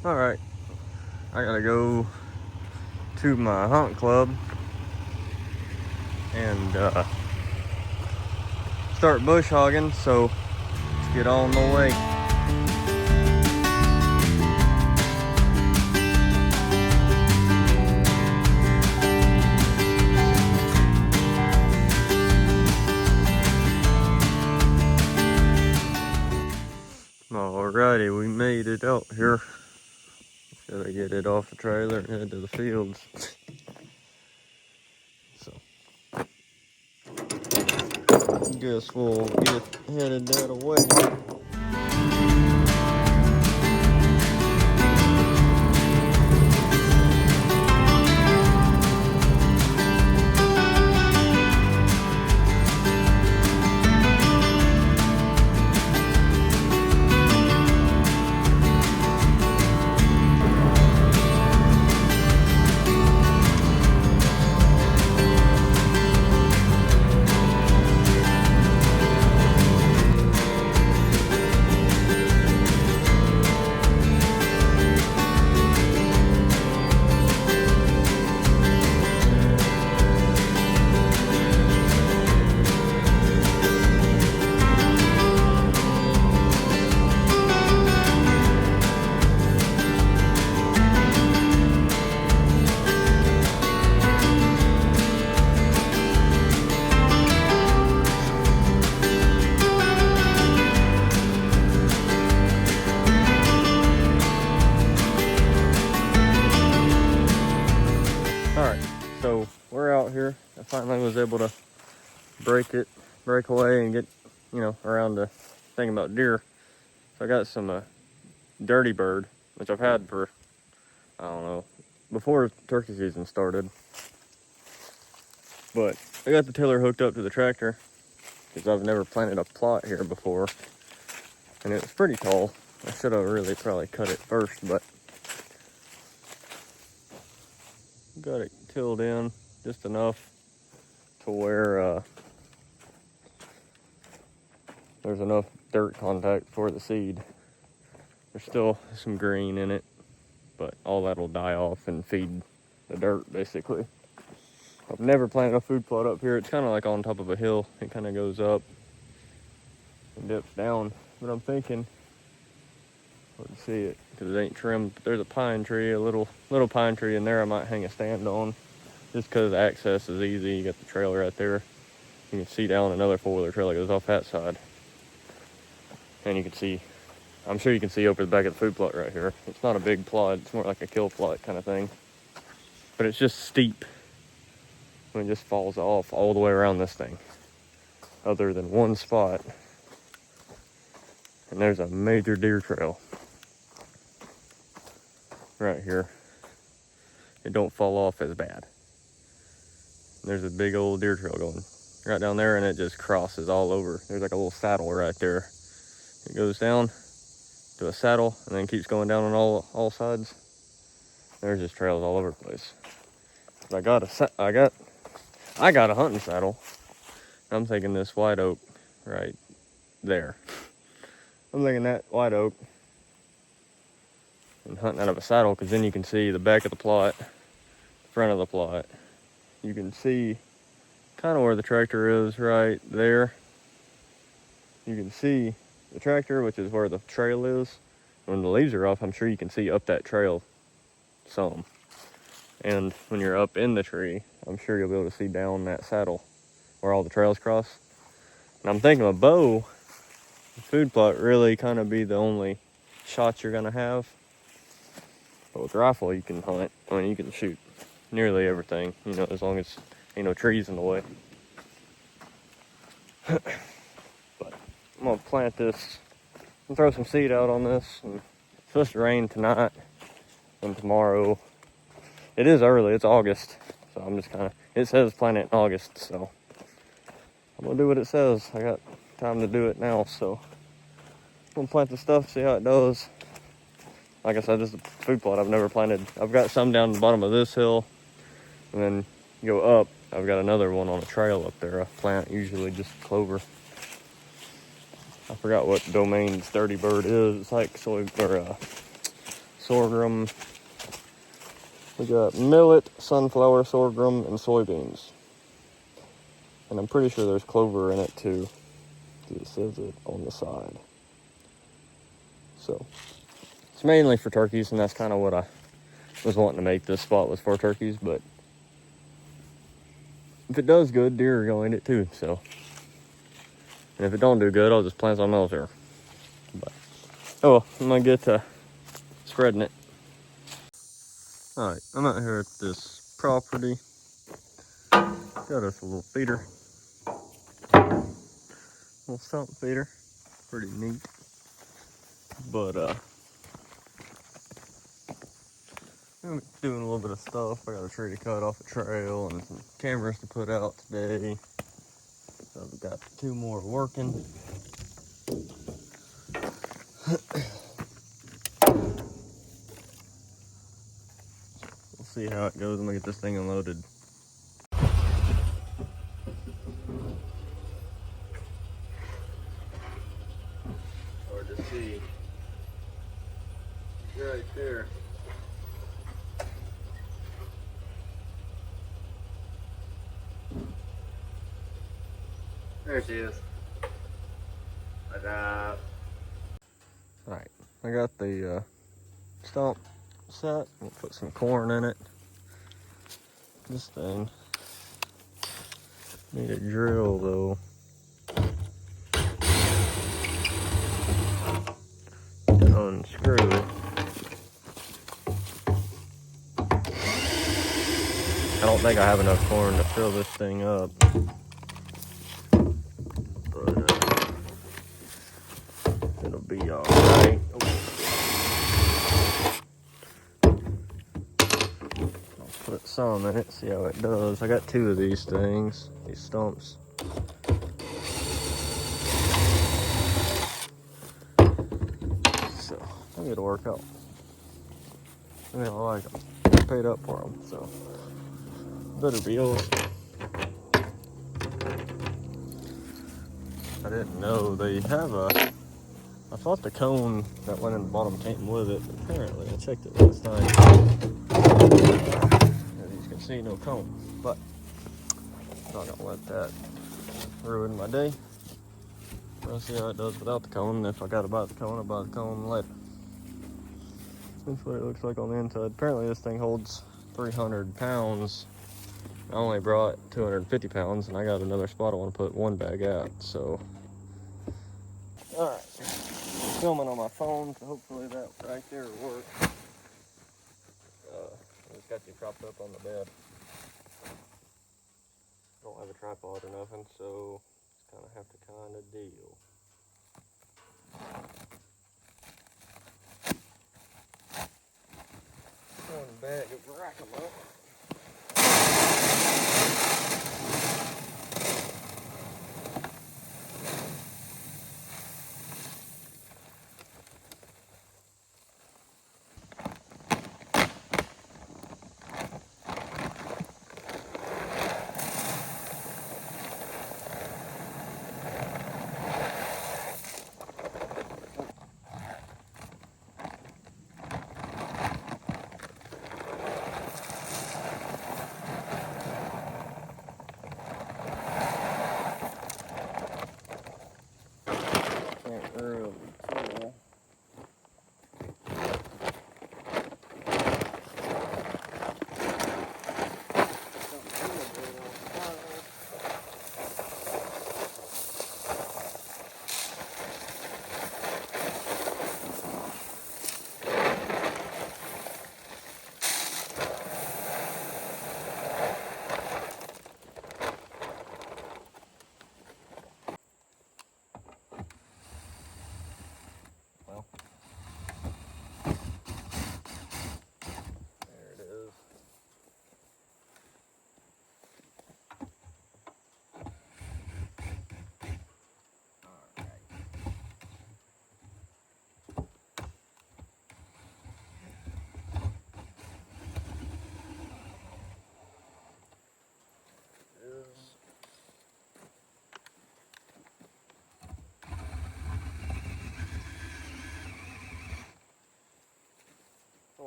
Alright, I gotta go to my hunt club and start bush hogging, so let's get on the way. Alrighty, we made it out here. Gotta get it off the trailer and head to the fields. So, guess we'll get headed that way. Alright, so we're out here. I finally was able to break away and get, around the thing about deer. So I got some Dirty Bird, which I've had for, I don't know, before turkey season started. But I got the tiller hooked up to the tractor because I've never planted a plot here before. And it was pretty tall. I should have really probably cut it first, but got it tilled in just enough to where there's enough dirt contact for the seed. There's still some green in it, but all that'll die off and feed the dirt basically. I've never planted a food plot up here. It's kind of like on top of a hill. It kind of goes up and dips down. But I'm thinking, let's see it, because it ain't trimmed. But there's a pine tree, a little pine tree in there I might hang a stand on. Just because access is easy. You got the trail right there. You can see down another four-wheeler trail that goes off that side. And you can see, I'm sure you can see over the back of the food plot right here. It's not a big plot. It's more like a kill plot kind of thing. But it's just steep. And it just falls off all the way around this thing. Other than one spot. And there's a major deer trail. Right here. It don't fall off as bad. There's a big old deer trail going right down there, and it just crosses all over. There's like a little saddle right there. It goes down to a saddle and then keeps going down on all sides. There's just trails all over the place. I got a hunting saddle. I'm thinking this white oak right there. I'm thinking that white oak and hunting out of a saddle, because then you can see the back of the plot, the front of the plot. You can see kind of where the tractor is right there. You can see the tractor, which is where the trail is. When the leaves are off, I'm sure you can see up that trail some. And when you're up in the tree, I'm sure you'll be able to see down that saddle where all the trails cross. And I'm thinking a bow, food plot, really kind of be the only shot you're gonna have. But with rifle, you can hunt. I mean, you can shoot nearly everything, as long as ain't no trees in the way. But I'm gonna plant this and throw some seed out on this. And it's supposed to rain tonight and tomorrow. It is early, it's August. So I'm just it says plant it in August, so I'm gonna do what it says. I got time to do it now, so I'm gonna plant the stuff, see how it does. Like I said, this is a food plot I've never planted. I've got some down the bottom of this hill, and then you go up, I've got another one on a trail up there. I plant usually just clover. I forgot what Domain's Dirty Bird is. It's like sorghum. We got millet, sunflower, sorghum, and soybeans. And I'm pretty sure there's clover in it too. It says it on the side. So it's mainly for turkeys, and that's kind of what I was wanting to make this spot was for turkeys. But if it does good, deer are gonna eat it too. So, and if it don't do good, I'll just plant something else here. But oh well, I'm gonna get to spreading it. All right, I'm out here at this property. Got us a little feeder, little stump feeder, pretty neat. But I'm doing a little bit of stuff. I got a tree to cut off a trail and some cameras to put out today. So I've got 2 more working. We'll see how it goes when we get this thing unloaded. Hard to see. Right there. There she is. What's up? Alright, I got the stump set. We'll put some corn in it. This thing need a drill though. To unscrew. I don't think I have enough corn to fill this thing up. But it'll be alright. I'll put some in it, see how it does. I got 2 of these things, these stumps. So, I think it'll work out. I mean, I like them. I paid up for them, so better be yours. I didn't know they have a. I thought the cone that went in the bottom came with it, but apparently I checked it last night. As you can see, no cone. But I'm not gonna let that ruin my day. We'll see how it does without the cone. If I gotta buy the cone, I'll buy the cone later. That's what it looks like on the inside. Apparently this thing holds 300 pounds. I only brought 250 pounds, and I got another spot I want to put 1 bag at, so. Alright, I'm filming on my phone, so hopefully that right there will work. It's got you propped up on the bed. Don't have a tripod or nothing, so it's gonna have to kind of deal. One bag of rack 'em up.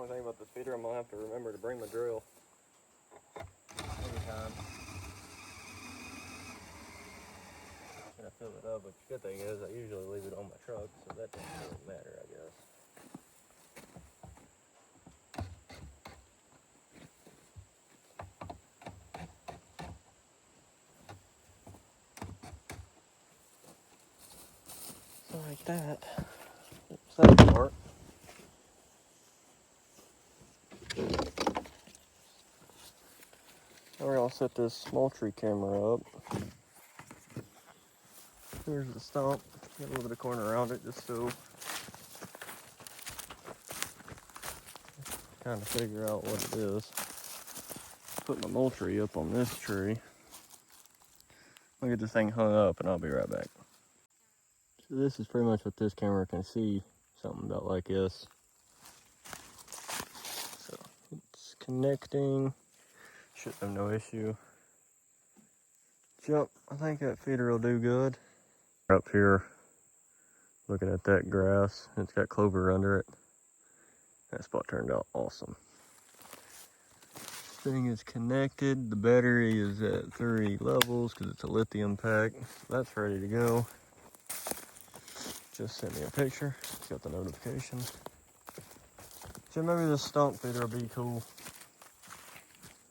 only thing about this feeder, I'm gonna have to remember to bring my drill anytime. And I fill it up, but the good thing is I usually leave it on my truck, so that doesn't really matter, I guess. So like that. That's that part. Now we're gonna set this Moultrie camera up. Here's the stump. Get a little bit of corner around it just so kind of figure out what it is. Put my Moultrie up on this tree. I'll get this thing hung up and I'll be right back. So this is pretty much what this camera can see, something about like this. So it's connecting, should have no issue. Jump, I think that feeder will do good. Up here, looking at that grass, it's got clover under it. That spot turned out awesome. Thing is connected. The battery is at 30 levels because it's a lithium pack. That's ready to go. Just sent me a picture. Got the notification. So maybe this stump feeder will be cool.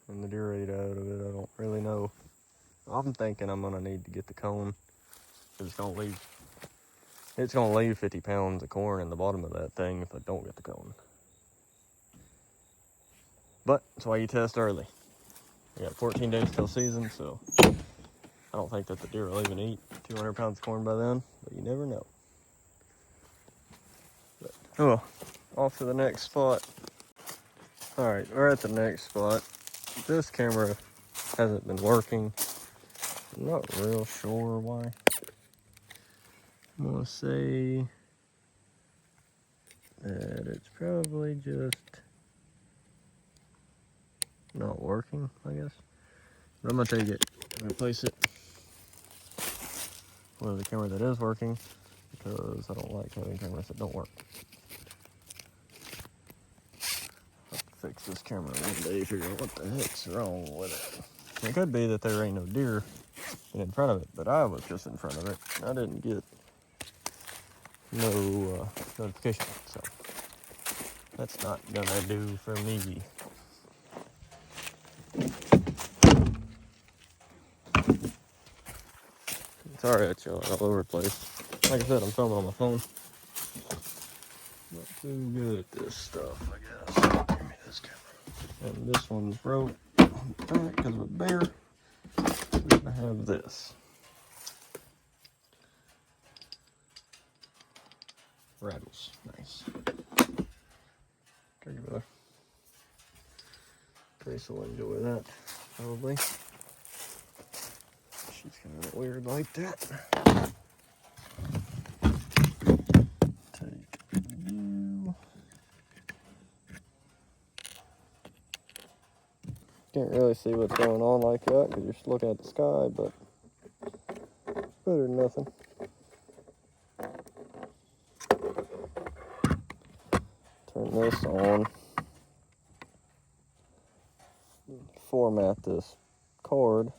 And the deer ate out of it. I don't really know. I'm thinking I'm gonna need to get the cone. It's gonna leave 50 pounds of corn in the bottom of that thing if I don't get the cone. But that's why you test early. We got 14 days till season, so I don't think that the deer will even eat 200 pounds of corn by then, but you never know. But, oh well, off to the next spot. All right, we're at the next spot. This camera hasn't been working. I'm not real sure why. I'm gonna say that it's probably just not working, I guess. But I'm gonna take it and replace it with a camera that is working because I don't like having cameras that don't work. I'll fix this camera one day, figure out what the heck's wrong with it. It could be that there ain't no deer in front of it, but I was just in front of it. I didn't get no notification, so that's not gonna do for me. Sorry, it's all over the place. Like I said, I'm filming on my phone. Not too good at this stuff, I guess. Give me this camera. And this one's broke on the back because of a bear. We're gonna have this. Rattles. Nice. Regular. Grace will enjoy that, probably. She's kind of weird like that. Take you. Can't really see what's going on like that because you're just looking at the sky, but better than nothing. Turn this on. Format this card.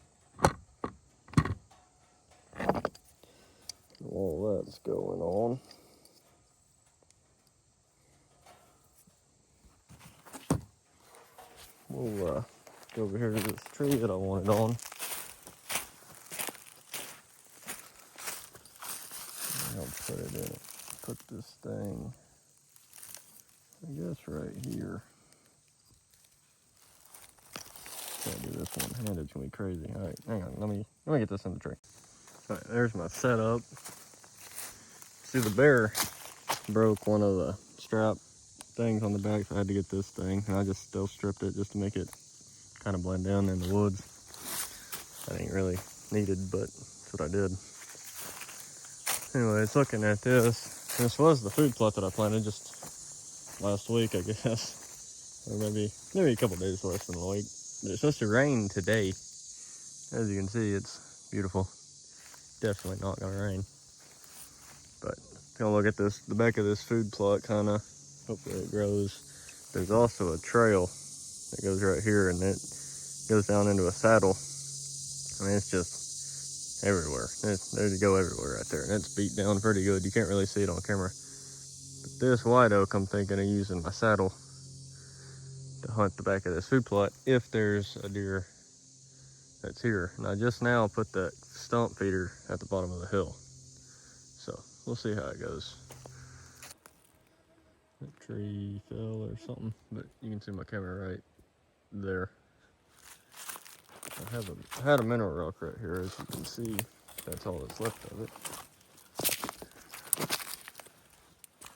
While that's going on, we'll go over here to this tree that I wanted on. I'll put it in it. Put this thing, I guess, right here. Can't do this one-handed, it's gonna be crazy. All right, hang on, let me get this in the tree. All right, there's my setup. See, the bear broke one of the strap things on the back, so I had to get this thing, and I just still stripped it just to make it kind of blend in the woods. That ain't really needed, but that's what I did. Anyways, looking at this, this was the food plot that I planted just last week, I guess, or maybe a couple days less than a week. But it's supposed to rain today. As you can see, it's beautiful. Definitely not gonna rain. But gonna look at this, the back of this food plot, kind of. Hopefully it grows. there's also a trail that goes right here, and it goes down into a saddle. I mean, it's just everywhere. There you go everywhere right there, and it's beat down pretty good. You can't really see it on camera. But this white oak, I'm thinking of using my saddle to hunt the back of this food plot if there's a deer that's here. And I just now put that stump feeder at the bottom of the hill, so we'll see how it goes. That tree fell or something, but you can see my camera right there. I had a mineral rock right here, as you can see. That's all that's left of it.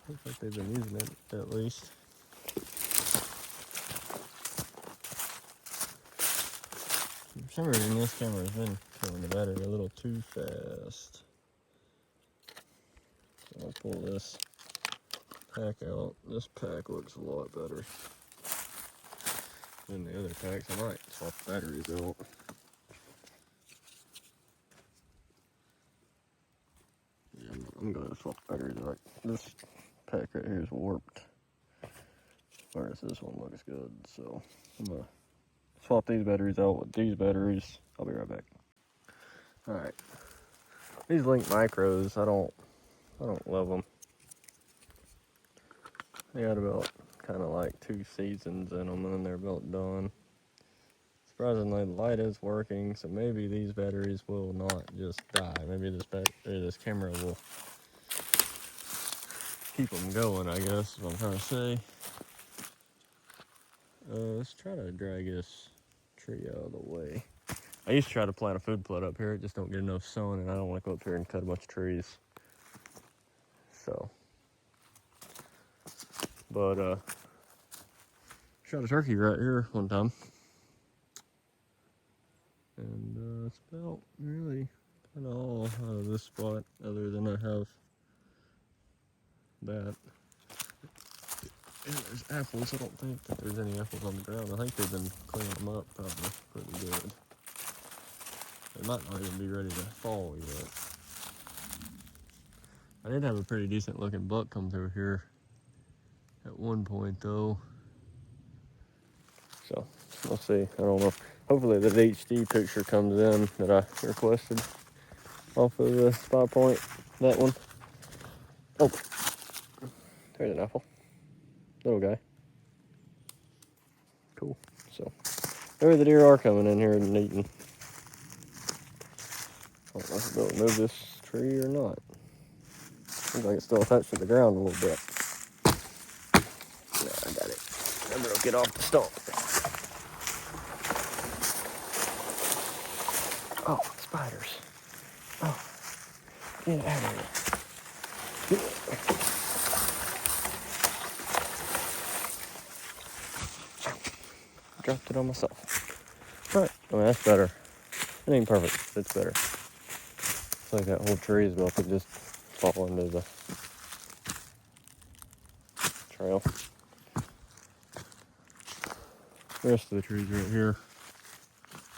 Looks like they've been using it at least. For some reason, this camera's been killing the battery a little too fast. So I'll pull this pack out. This pack looks a lot better than the other packs. I might swap the batteries out. Yeah, I'm gonna swap the batteries out. This pack right here is warped, whereas this one looks good. So I'm gonna swap these batteries out with these batteries. I'll be right back. All right, these Link Micros, I don't love them. They got about kind of like 2 seasons in them, and then they're about done. Surprisingly, the light is working, so maybe these batteries will not just die. Maybe this camera will keep them going, I guess is what I'm trying to say. Let's try to drag this tree out of the way. I used to try to plant a food plot up here. It just don't get enough sun, and I don't want to go up here and cut a bunch of trees. So, but shot a turkey right here one time, and it's about really kind of all out of this spot, other than I have that. And there's apples. I don't think that there's any apples on the ground. I think they've been cleaning them up probably pretty good. They might not even be ready to fall yet. I did have a pretty decent looking buck come through here at one point though. So we'll see. I don't know. Hopefully that HD picture comes in that I requested off of the spy point. That one. Oh, there's an apple. Little guy. Cool. So there the deer are coming in here and eating. I don't know if I'll be able to move this tree or not. Seems like it's still attached to the ground a little bit. Yeah, I got it. I'm gonna get off the stump. Oh, spiders. Oh, get out of here. Dropped it on myself. Right. I mean, that's better. It ain't perfect, but it's better. It's like that whole tree is about to just fall into the trail. The rest of the trees right here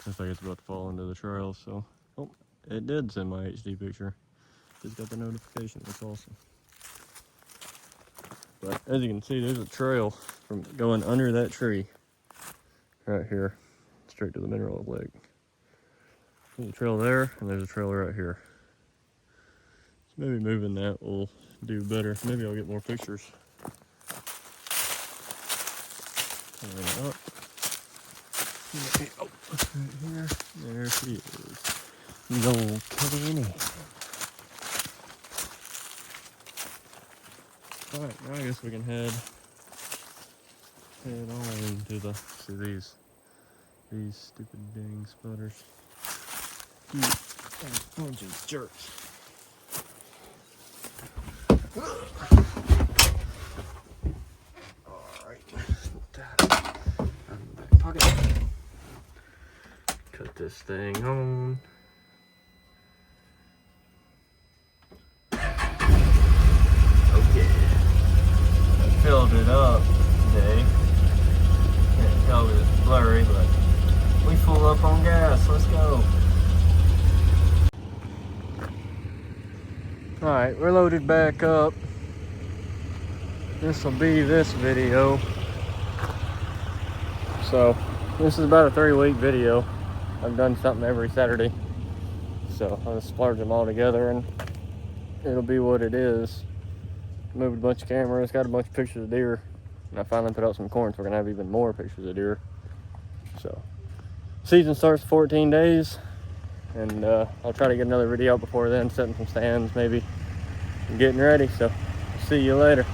looks like it's about to fall into the trail, so oh, it did send my HD picture. Just got the notification. That's awesome. But as you can see, there's a trail from going under that tree right here straight to the mineral lake. There's a trail there, and there's a trail right here. So maybe moving that will do better. Maybe I'll get more pictures. And up. Oh, right here. There she is. The old Kenny. Alright, now I guess we can head on into the, see these stupid dang sputters. You bunch of jerks. Alright, put that in the back pocket. Cut this thing on. Filled it up today. Can't tell that it's blurry, but we full up on gas. Let's go. Alright, we're loaded back up. This will be this video. So this is about a 3-week video. I've done something every Saturday. So I'll just splurge them all together and it'll be what it is. Moved a bunch of cameras, got a bunch of pictures of deer. And I finally put out some corn, so we're gonna have even more pictures of deer. So season starts in 14 days. And I'll try to get another video out before then, setting some stands maybe, and getting ready. So see you later.